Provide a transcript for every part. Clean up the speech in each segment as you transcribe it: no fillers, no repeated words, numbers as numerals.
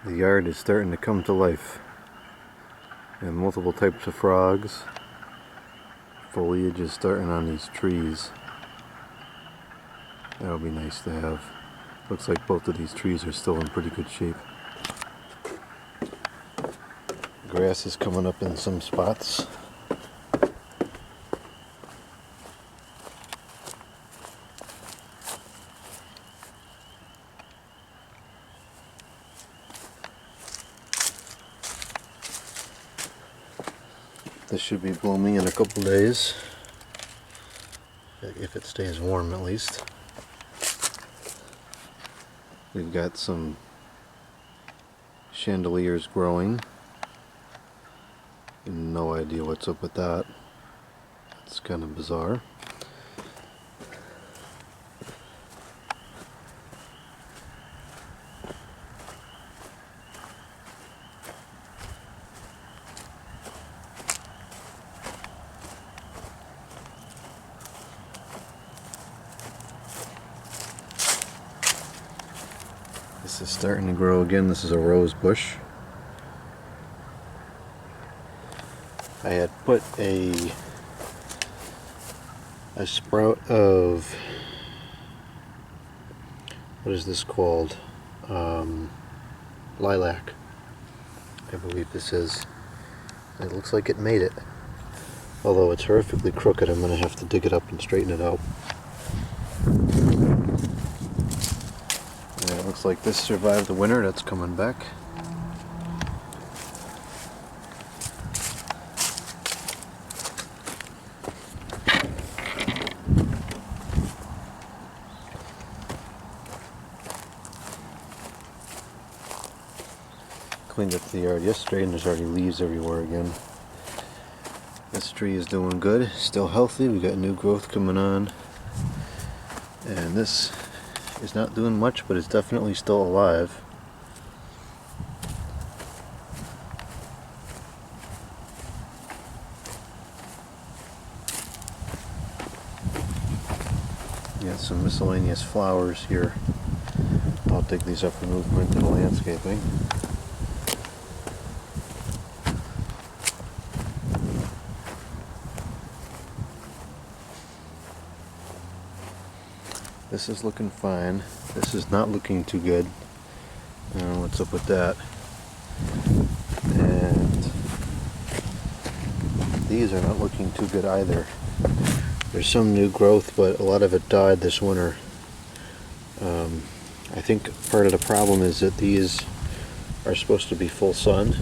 The yard is starting to come to life. And multiple types of frogs. Foliage is starting on these trees. That'll be nice to have. Looks like both of these trees are still in pretty good shape. Grass is coming up in some spots. This should be blooming in a couple days, if it stays warm at least. We've got some chandeliers growing. No idea what's up with that. It's kind of bizarre. This is starting to grow again. This is a rose bush. I had put a sprout of, what is this called? Lilac, I believe this is. It looks like it made it. Although it's horrifically crooked, I'm going to have to dig it up and straighten it out. It looks like this survived the winter. That's coming back. Cleaned up the yard yesterday and there's already leaves everywhere again. This tree is doing good, still healthy. We got new growth coming on. And this is not doing much, but it's definitely still alive. Got some miscellaneous flowers here. I'll dig these up and move them into the landscaping. This is looking fine. This is not looking too good. I don't know what's up with that. And these are not looking too good either. There's some new growth, but a lot of it died this winter. I think part of the problem is that these are supposed to be full sun,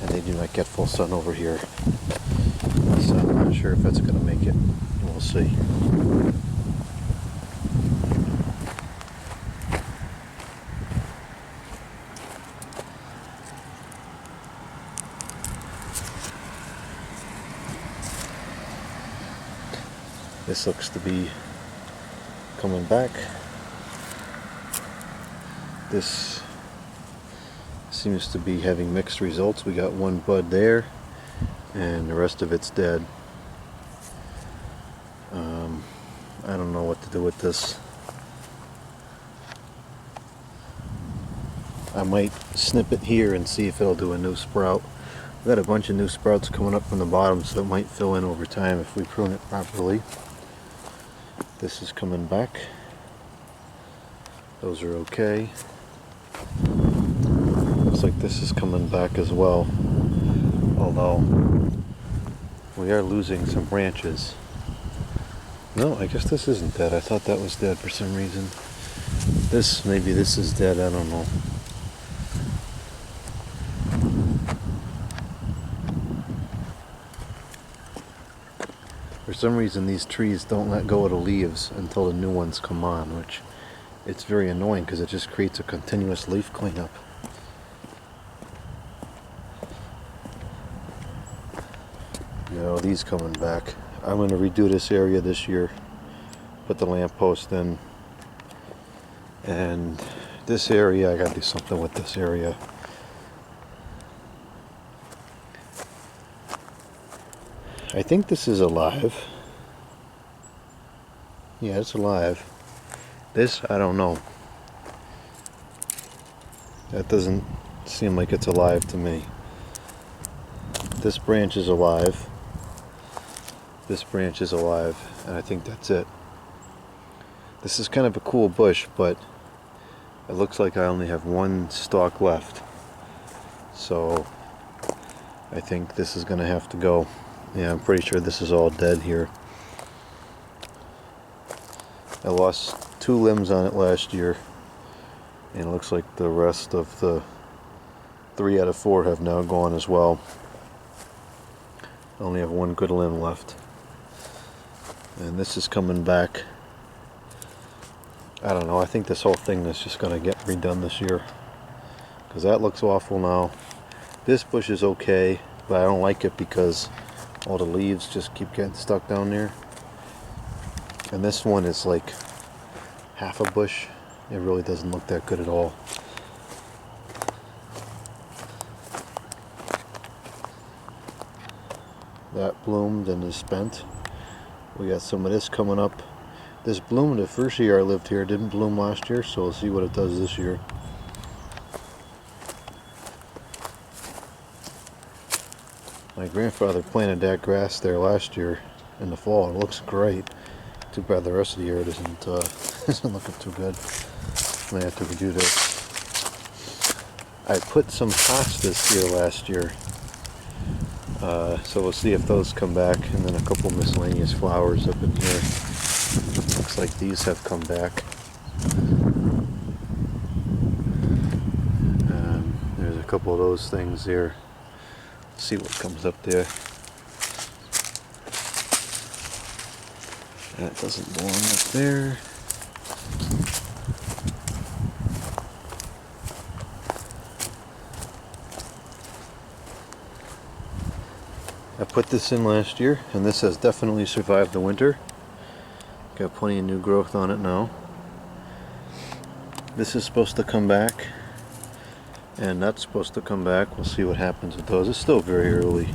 and they do not get full sun over here. So I'm not sure if that's going to make it. We'll see. This looks to be coming back. This seems to be having mixed results. We got one bud there and the rest of it's dead. I don't know what to do with this. I might snip it here and see if it'll do a new sprout. We've got a bunch of new sprouts coming up from the bottom, so it might fill in over time if we prune it properly. This is coming back. Those are okay. Looks like this is coming back as well. Although we are losing some branches. No, I guess this isn't dead. I thought that was dead for some reason. Maybe this is dead, I don't know. For some reason these trees don't let go of the leaves until the new ones come on, which it's very annoying because it just creates a continuous leaf cleanup. These coming back. I'm going to redo this area this year, put the lamppost in, and this area, I got to do something with this area. I think this is alive. Yeah, it's alive. This, I don't know. That doesn't seem like it's alive to me. This branch is alive. This branch is alive, and I think that's it. This is kind of a cool bush, but it looks like I only have one stalk left. So I think this is gonna have to go. Yeah, I'm pretty sure this is all dead here. I lost 2 limbs on it last year, and it looks like the rest of the 3 out of 4 have now gone as well. I only have 1 good limb left. And this is coming back. I don't know, I think this whole thing is just going to get redone this year. Because that looks awful now. This bush is okay, but I don't like it because all the leaves just keep getting stuck down there. And this one is like half a bush. It really doesn't look that good at all. That bloomed and is spent. We got some of this coming up. This bloomed the first year I lived here. It didn't bloom last year, so we'll see what it does this year. My grandfather planted that grass there last year in the fall. It looks great. Too bad the rest of the year it isn't looking too good. I may have to redo this. I put some hostas here last year. So we'll see if those come back, and then a couple miscellaneous flowers up in here. Looks like these have come back. There's a couple of those things there. Let's see what comes up there. That doesn't belong up there. I put this in last year, and this has definitely survived the winter. Got plenty of new growth on it now. This is supposed to come back, and that's supposed to come back. We'll see what happens with those. It's still very early.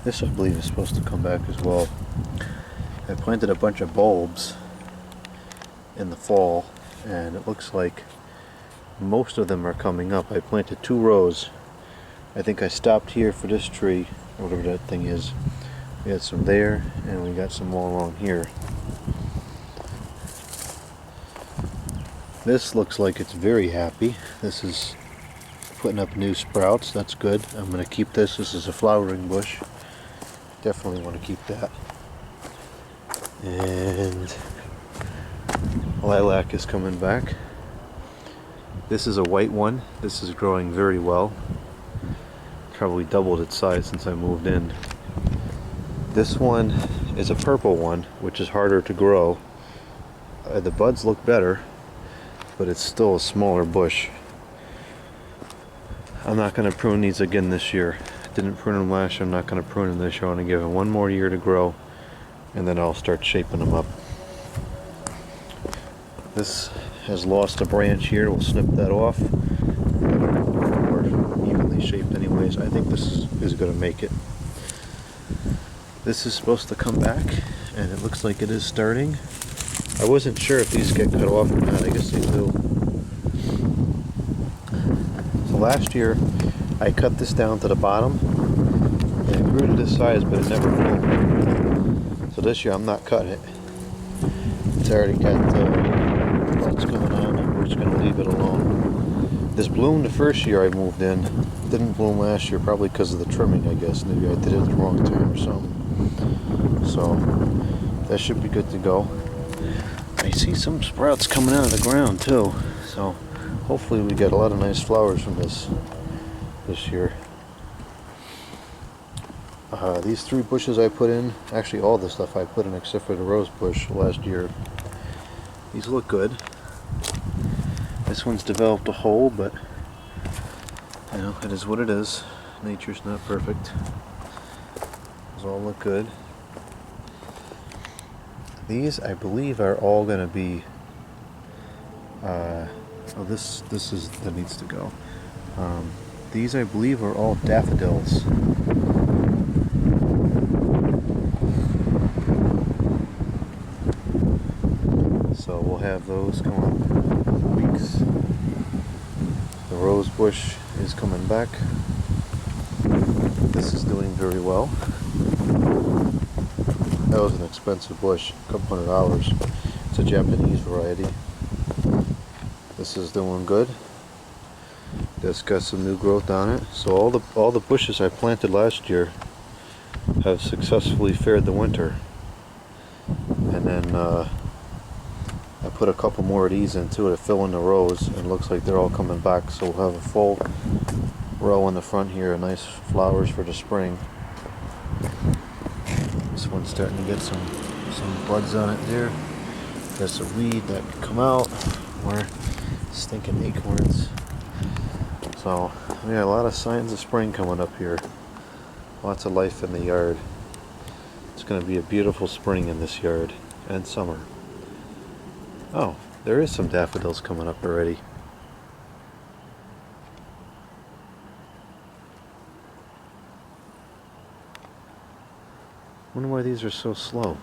This, I believe, is supposed to come back as well. I planted a bunch of bulbs in the fall, and it looks like most of them are coming up. I planted 2 rows. I think I stopped here for this tree, or whatever that thing is. We got some there, and we got some more along here. This looks like it's very happy. This is putting up new sprouts. That's good. I'm going to keep this. This is a flowering bush. Definitely want to keep that. And lilac is coming back. This is a white one. This is growing very well. Probably doubled its size since I moved in. This one is a purple one, which is harder to grow. The buds look better, but it's still a smaller bush. I'm not going to prune these again this year. Didn't prune them last year. I'm not going to prune them this year. I want to give them 1 more year to grow, and then I'll start shaping them up. This has lost a branch here. We'll snip that off. More evenly shaped anyways. I think this is going to make it. This is supposed to come back, and it looks like it is starting. I wasn't sure if these get cut off or not. I guess they do. So last year I cut this down to the bottom, and it grew to this size, but it never bloomed. So this year I'm not cutting it. It's already got what's going on, and we're just going to leave it alone. This bloomed the first year I moved in. Didn't bloom last year, probably because of the trimming, I guess. Maybe I did it at the wrong time or something. So that should be good to go. I see some sprouts coming out of the ground too, so hopefully we get a lot of nice flowers from this year. These 3 bushes I put in, actually all the stuff I put in except for the rose bush last year, these look good. This one's developed a hole, but you know, it is what it is. Nature's not perfect. Those all look good. These, I believe, are all going to be. Oh, this is that needs to go. These, I believe, are all daffodils. So we'll have those going in weeks. The rose bush is coming back. This is doing very well. That was an expensive bush, a couple $100. It's a Japanese variety. This is doing good. That's got some new growth on it. So all the bushes I planted last year have successfully fared the winter. And then I put a couple more of these into it to fill in the rows, and it looks like they're all coming back. So we'll have a full row in the front here, nice flowers for the spring. This one's starting to get some buds on it there. There's a weed that could come out, more stinking acorns. So yeah, a lot of signs of spring coming up here. Lots of life in the yard. It's going to be a beautiful spring in this yard, and summer. Oh, there is some daffodils coming up already. Wonder why these are so slow.